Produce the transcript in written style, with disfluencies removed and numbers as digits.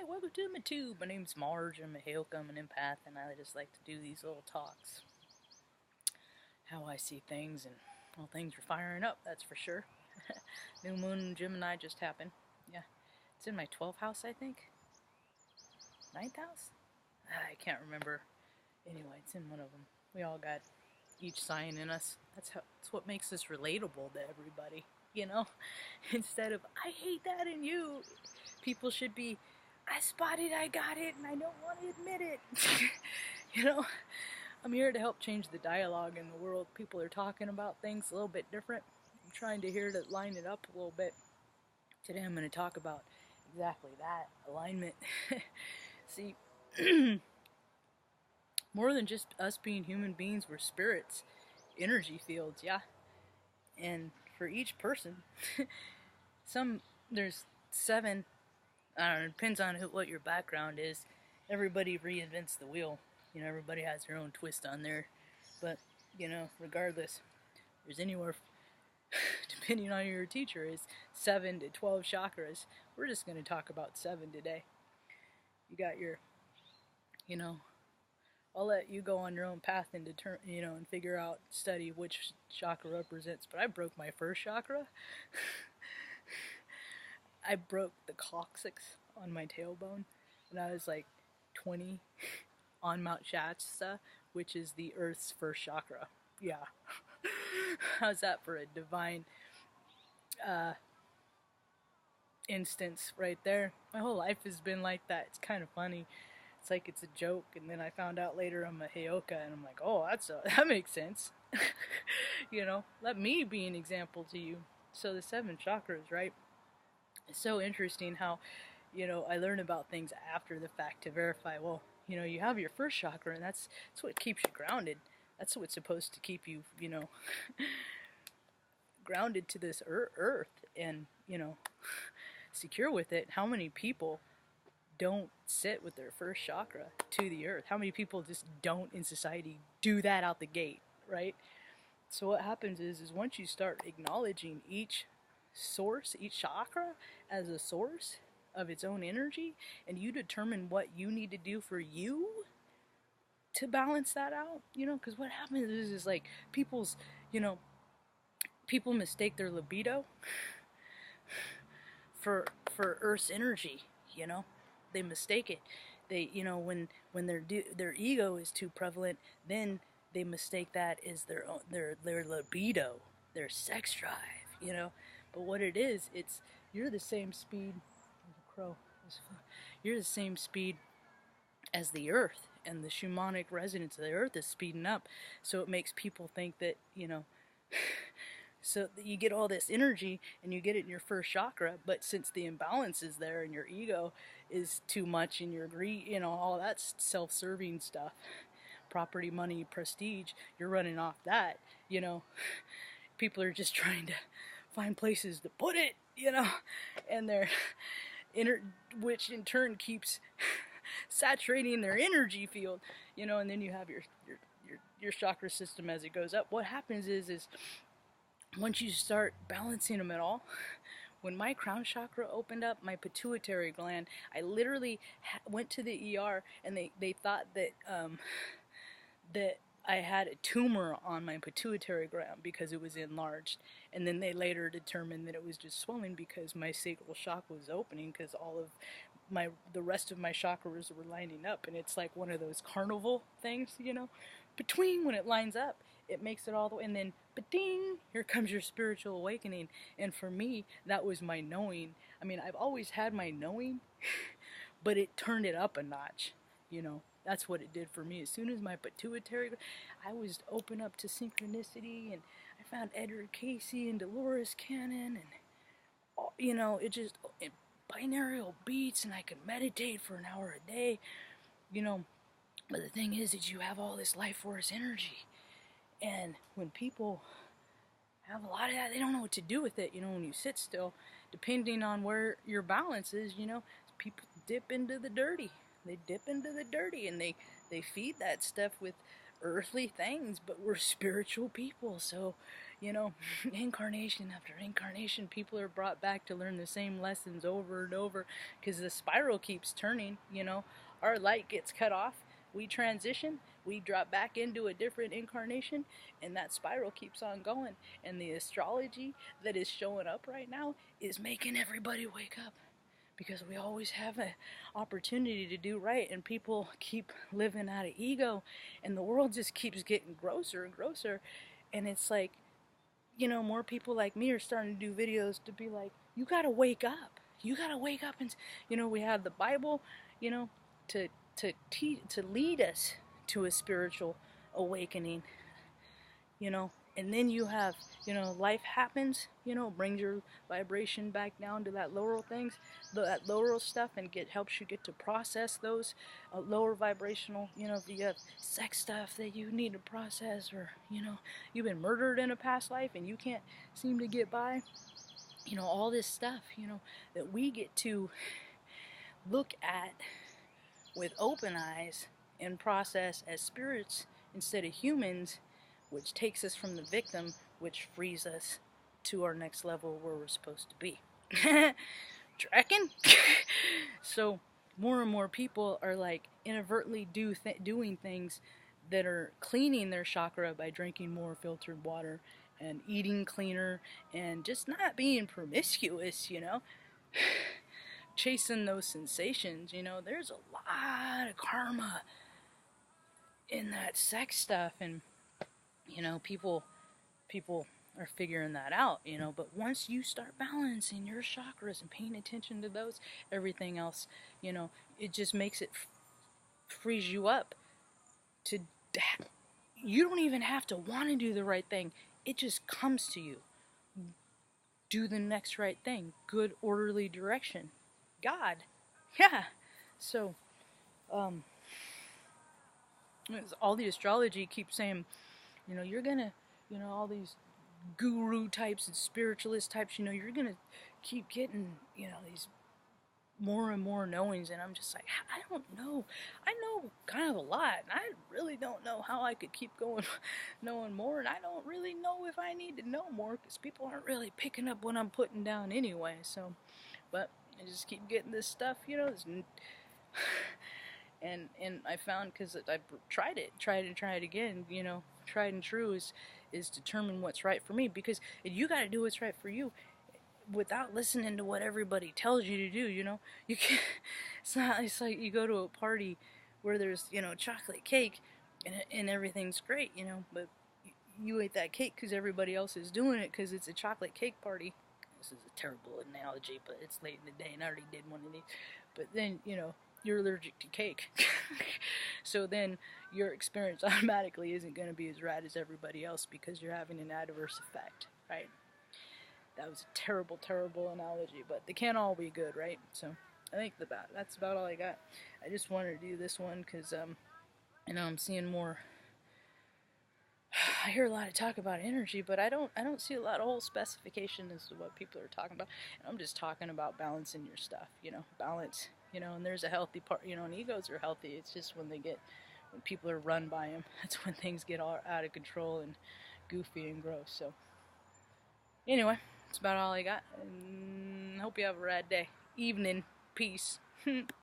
Hi, welcome to my tube. My name's Marge. I'm a Heyoka. I'm an empath, and I just like to do these little talks. How I see things, and well, things are firing up, that's for sure. New moon in Gemini just happened. Yeah, it's in my 12th house, I think. 9th house? I can't remember. Anyway, it's in one of them. We all got each sign in us. That's what makes us relatable to everybody. You know, instead of I hate that in you, people should be I spotted I got it and I don't want to admit it. You know, I'm here to help change the dialogue in the world. People are talking about things a little bit different. I'm trying to line it up a little bit. Today I'm going to talk about exactly that, alignment. See, more than just us being human beings, we're spirits, energy fields, yeah. And for each person, there's 7. I don't know, it depends on what your background is. Everybody reinvents the wheel. You know, everybody has their own twist on there. But, you know, regardless, there's anywhere, depending on who your teacher is, 7 to 12 chakras. We're just going to talk about 7 today. You got your, you know, I'll let you go on your own path and and figure out, study which chakra represents. But I broke my first chakra. I broke the coccyx on my tailbone when I was like 20 on Mount Shasta, which is the Earth's first chakra. Yeah. How's that for a divine instance right there? My whole life has been like that. It's kind of funny. It's like it's a joke, and then I found out later I'm a Heyoka, and I'm like, oh, that makes sense. You know, let me be an example to you. So the 7 chakras, right? It's so interesting how, you know, I learn about things after the fact to verify, well, you know, you have your first chakra, and that's what keeps you grounded. That's what's supposed to keep you, you know, grounded to this earth and, you know, secure with it. How many people don't sit with their first chakra to the earth? How many people just don't in society do that out the gate, right? So what happens is once you start acknowledging each source, each chakra as a source of its own energy, and you determine what you need to do for you to balance that out, you know, because what happens is like people mistake their libido for Earth's energy, you know. They mistake it. They, you know, when their ego is too prevalent, then they mistake that as their libido, their sex drive, you know. But what it is, you're the same speed. There's a crow. You're the same speed as the Earth, and the shamanic resonance of the Earth is speeding up. So it makes people think that, you know, so you get all this energy and you get it in your first chakra, but since the imbalance is there and your ego is too much and your greed, you know, all that self-serving stuff, property, money, prestige, you're running off that, you know. People are just trying to find places to put it, you know, and which in turn keeps saturating their energy field, you know. And then you have your chakra system as it goes up. What happens is once you start balancing them at all, when my crown chakra opened up, my pituitary gland, I literally went to the ER, and they thought that that I had a tumor on my pituitary gland because it was enlarged, and then they later determined that it was just swelling because my sacral chakra was opening, because all of the rest of my chakras were lining up, and it's like one of those carnival things, you know. Between when it lines up, it makes it all the way, and then ba-ding, here comes your spiritual awakening. And for me, that was my knowing. I mean, I've always had my knowing, but it turned it up a notch, you know. That's what it did for me. As soon as my pituitary, I was open up to synchronicity, and I found Edgar Casey and Dolores Cannon, and, you know, it binaural beats, and I could meditate for an hour a day, you know. But the thing is you have all this life force energy, and when people have a lot of that, they don't know what to do with it, you know. When you sit still, depending on where your balance is, you know, people dip into the dirty. They dip into the dirty, and they feed that stuff with earthly things, but we're spiritual people. So, you know, incarnation after incarnation, people are brought back to learn the same lessons over and over because the spiral keeps turning, you know. Our light gets cut off, we transition, we drop back into a different incarnation, and that spiral keeps on going. And the astrology that is showing up right now is making everybody wake up because we always have an opportunity to do right, and people keep living out of ego, and the world just keeps getting grosser and grosser. And it's like, you know, more people like me are starting to do videos to be like, you gotta wake up. You gotta wake up, and you know, we have the Bible, you know, to to lead us to a spiritual awakening, you know. And then you have, you know, life happens, you know, brings your vibration back down to that lower things, that lower stuff, and helps you get to process those lower vibrational, you know, if you have sex stuff that you need to process, or, you know, you've been murdered in a past life and you can't seem to get by, you know, all this stuff, you know, that we get to look at with open eyes and process as spirits instead of humans, which takes us from the victim, which frees us to our next level where we're supposed to be. Tracking? So more and more people are like inadvertently doing things that are cleaning their chakra by drinking more filtered water and eating cleaner and just not being promiscuous, you know. Chasing those sensations, you know. There's a lot of karma in that sex stuff, and you know, people are figuring that out, you know. But once you start balancing your chakras and paying attention to those, everything else, you know, it just makes it frees you up to, you don't even have to want to do the right thing, it just comes to you. Do the next right thing, good orderly direction, God. Yeah. So all the astrology keeps saying, you know, you're gonna, you know, all these guru types and spiritualist types, you know, you're gonna keep getting, you know, these more and more knowings. And I'm just like, I don't know. I know kind of a lot, and I really don't know how I could keep going knowing more, and I don't really know if I need to know more because people aren't really picking up what I'm putting down anyway. So, but I just keep getting this stuff, you know. And I found, because I tried it again, you know, tried and true is determine what's right for me, because you got to do what's right for you without listening to what everybody tells you to do, you know. You can it's like you go to a party where there's, you know, chocolate cake and everything's great, you know, but you ate that cake because everybody else is doing it because it's a chocolate cake party. This is a terrible analogy, but it's late in the day and I already did one of these. But then, you know, you're allergic to cake. So then your experience automatically isn't going to be as rad as everybody else because you're having an adverse effect, right? That was a terrible, terrible analogy, but they can't all be good, right? So I think that's about all I got. I just wanted to do this one because, you know, I'm seeing more. I hear a lot of talk about energy, but I don't see a lot of whole specification as to what people are talking about. And I'm just talking about balancing your stuff, you know, balance, you know. And there's a healthy part, you know, and egos are healthy. It's just when people are run by them, that's when things get all out of control and goofy and gross. So anyway, that's about all I got. And hope you have a rad day, evening, peace.